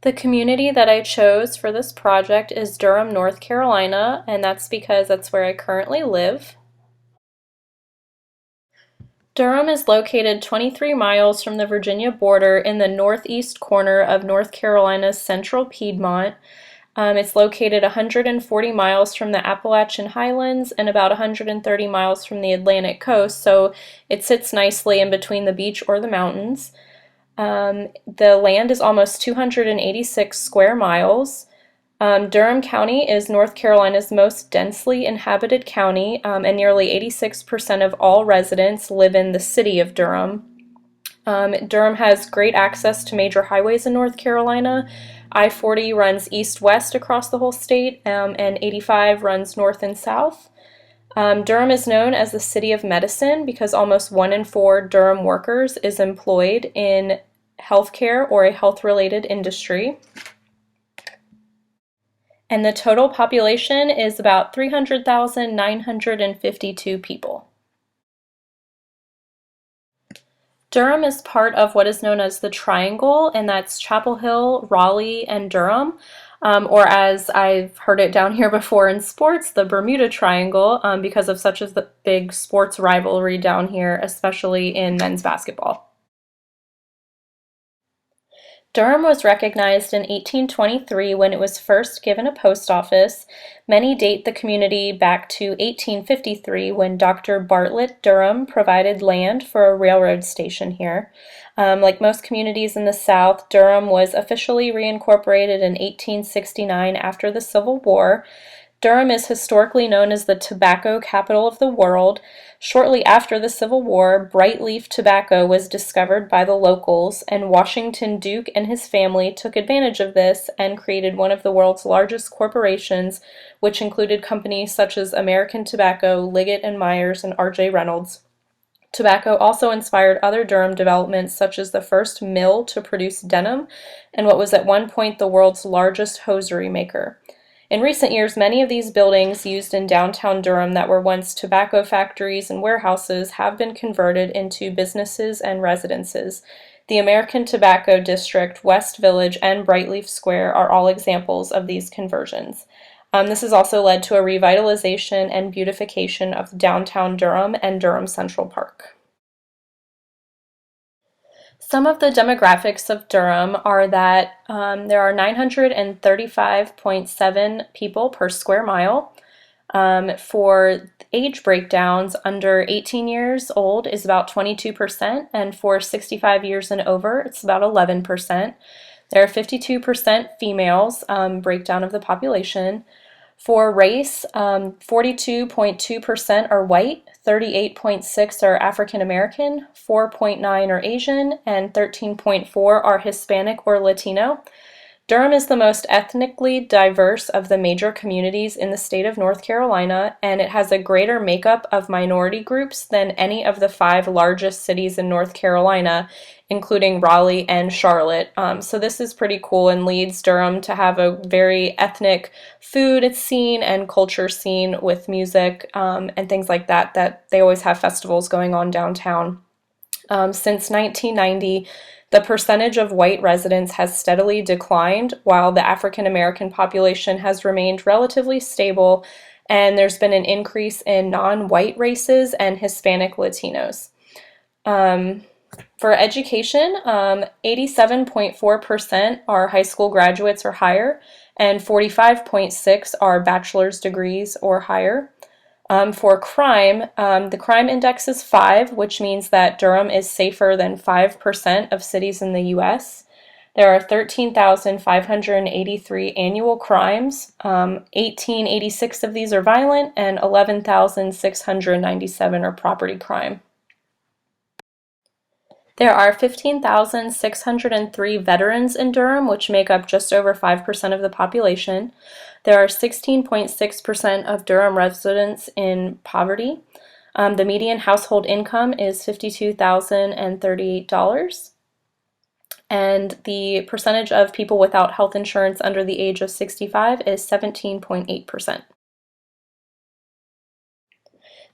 The community that I chose for this project is Durham, North Carolina, and that's because that's where I currently live. Durham is located 23 miles from the Virginia border in the northeast corner of North Carolina's central Piedmont. It's located 140 miles from the Appalachian Highlands and about 130 miles from the Atlantic coast, so it sits nicely in between the beach or the mountains. The land is almost 286 square miles. Durham County is North Carolina's most densely inhabited county, and nearly 86% of all residents live in the city of Durham. Durham has great access to major highways in North Carolina. I-40 runs east-west across the whole state, and 85 runs north and south. Durham is known as the City of Medicine because almost 1 in 4 Durham workers is employed in healthcare or a health-related industry. And the total population is about 300,952 people. Durham is part of what is known as the Triangle, and that's Chapel Hill, Raleigh, and Durham, or as I've heard it down here before in sports, the Bermuda Triangle, because of such a big sports rivalry down here, especially in men's basketball. Durham was recognized in 1823 when it was first given a post office. Many date the community back to 1853 when Dr. Bartlett Durham provided land for a railroad station here. Like most communities in the South, Durham was officially reincorporated in 1869 after the Civil War. Durham is historically known as the tobacco capital of the world. Shortly after the Civil War, bright leaf tobacco was discovered by the locals, and Washington Duke and his family took advantage of this and created one of the world's largest corporations, which included companies such as American Tobacco, Liggett and Myers, and R.J. Reynolds. Tobacco also inspired other Durham developments, such as the first mill to produce denim and what was at one point the world's largest hosiery maker. In recent years, many of these buildings used in downtown Durham that were once tobacco factories and warehouses have been converted into businesses and residences. The American Tobacco District, West Village, and Brightleaf Square are all examples of these conversions. This has also led to a revitalization and beautification of downtown Durham and Durham Central Park. Some of the demographics of Durham are that there are 935.7 people per square mile. For age breakdowns, under 18 years old is about 22%, and for 65 years and over, it's about 11%. There are 52% females, breakdown of the population. For race, 42.2% are white, 38.6% are African American, 4.9% are Asian, and 13.4% are Hispanic or Latino. Durham is the most ethnically diverse of the major communities in the state of North Carolina, and it has a greater makeup of minority groups than any of the 5 largest cities in North Carolina, including Raleigh and Charlotte. So this is pretty cool and leads Durham to have a very ethnic food scene and culture scene with music and things like that, that they always have festivals going on downtown. Since 1990, the percentage of white residents has steadily declined, while the African American population has remained relatively stable, and there's been an increase in non-white races and Hispanic Latinos. For education, 87.4% are high school graduates or higher, and 45.6% are bachelor's degrees or higher. For crime, the crime index is 5, which means that Durham is safer than 5% of cities in the U.S. There are 13,583 annual crimes. 1,886 of these are violent, and 11,697 are property crime. There are 15,603 veterans in Durham, which make up just over 5% of the population. There are 16.6% of Durham residents in poverty. The median household income is $52,038. And the percentage of people without health insurance under the age of 65 is 17.8%.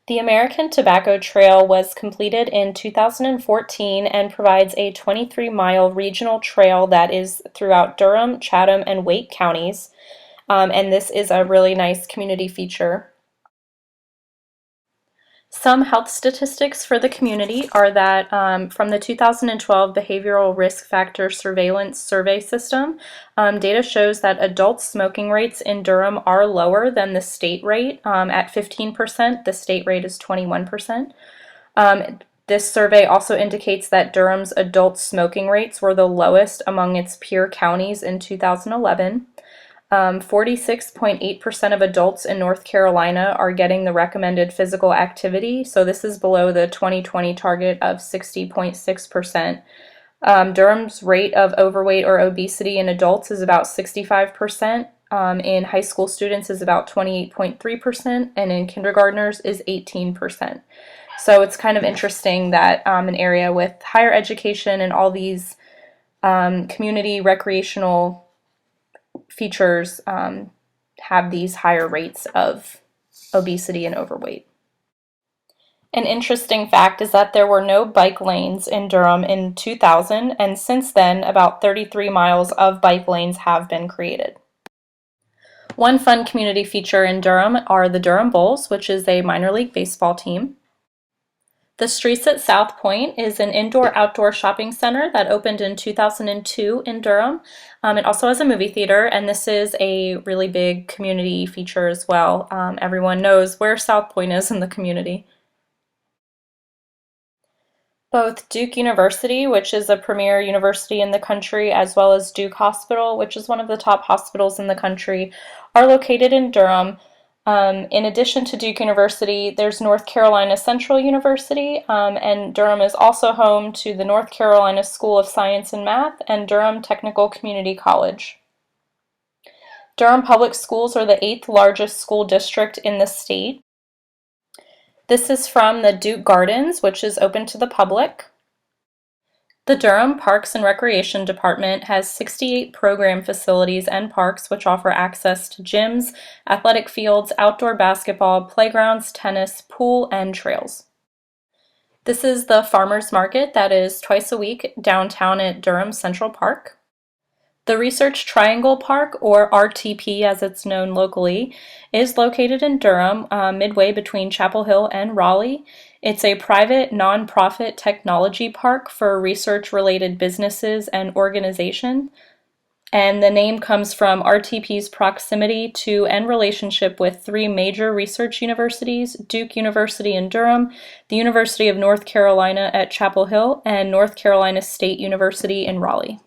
The American Tobacco Trail was completed in 2014 and provides a 23-mile regional trail that is throughout Durham, Chatham, and Wake counties. And this is a really nice community feature. Some health statistics for the community are that from the 2012 Behavioral Risk Factor Surveillance Survey System, data shows that adult smoking rates in Durham are lower than the state rate at 15%. The state rate is 21%. This survey also indicates that Durham's adult smoking rates were the lowest among its peer counties in 2011. 46.8% of adults in North Carolina are getting the recommended physical activity, so this is below the 2020 target of 60.6%. Durham's rate of overweight or obesity in adults is about 65%, in high school students is about 28.3%, and in kindergartners is 18%. So it's kind of interesting that an area with higher education and all these community recreational features have these higher rates of obesity and overweight. An interesting fact is that there were no bike lanes in Durham in 2000, and since then, about 33 miles of bike lanes have been created. One fun community feature in Durham are the Durham Bulls, which is a minor league baseball team. The Streets at South Point is an indoor-outdoor shopping center that opened in 2002 in Durham. It also has a movie theater, and this is a really big community feature as well. Everyone knows where South Point is in the community. Both Duke University, which is a premier university in the country, as well as Duke Hospital, which is one of the top hospitals in the country, are located in Durham. In addition to Duke University, there's North Carolina Central University, and Durham is also home to the North Carolina School of Science and Math and Durham Technical Community College. Durham Public Schools are the 8th largest school district in the state. This is from the Duke Gardens, which is open to the public. The Durham Parks and Recreation Department has 68 program facilities and parks which offer access to gyms, athletic fields, outdoor basketball, playgrounds, tennis, pool, and trails. This is the Farmers Market that is twice a week downtown at Durham Central Park. The Research Triangle Park, or RTP as it's known locally, is located in Durham, midway between Chapel Hill and Raleigh. It's a private, nonprofit technology park for research-related businesses and organizations, and the name comes from RTP's proximity to and relationship with 3 major research universities: Duke University in Durham, the University of North Carolina at Chapel Hill, and North Carolina State University in Raleigh.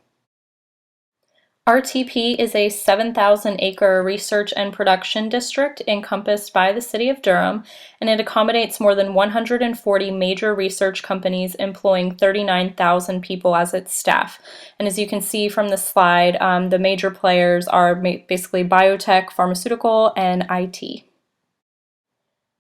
RTP is a 7,000-acre research and production district encompassed by the city of Durham, and it accommodates more than 140 major research companies employing 39,000 people as its staff. And as you can see from the slide, the major players are basically biotech, pharmaceutical, and IT.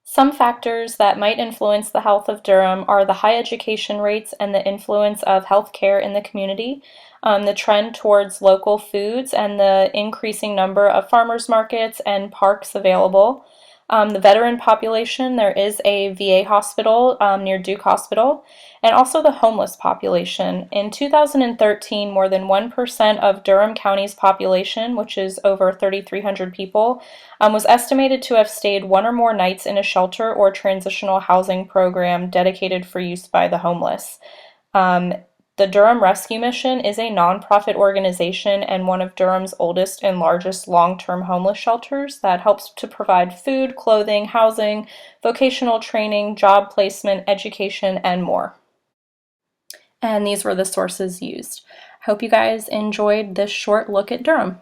Some factors that might influence the health of Durham are the high education rates and the influence of healthcare in the community, the trend towards local foods, and the increasing number of farmers markets and parks available. The veteran population, there is a VA hospital near Duke Hospital, and also the homeless population. In 2013, more than 1% of Durham County's population, which is over 3,300 people, was estimated to have stayed 1 or more nights in a shelter or transitional housing program dedicated for use by the homeless. The Durham Rescue Mission is a nonprofit organization and one of Durham's oldest and largest long-term homeless shelters that helps to provide food, clothing, housing, vocational training, job placement, education, and more. And these were the sources used. I hope you guys enjoyed this short look at Durham.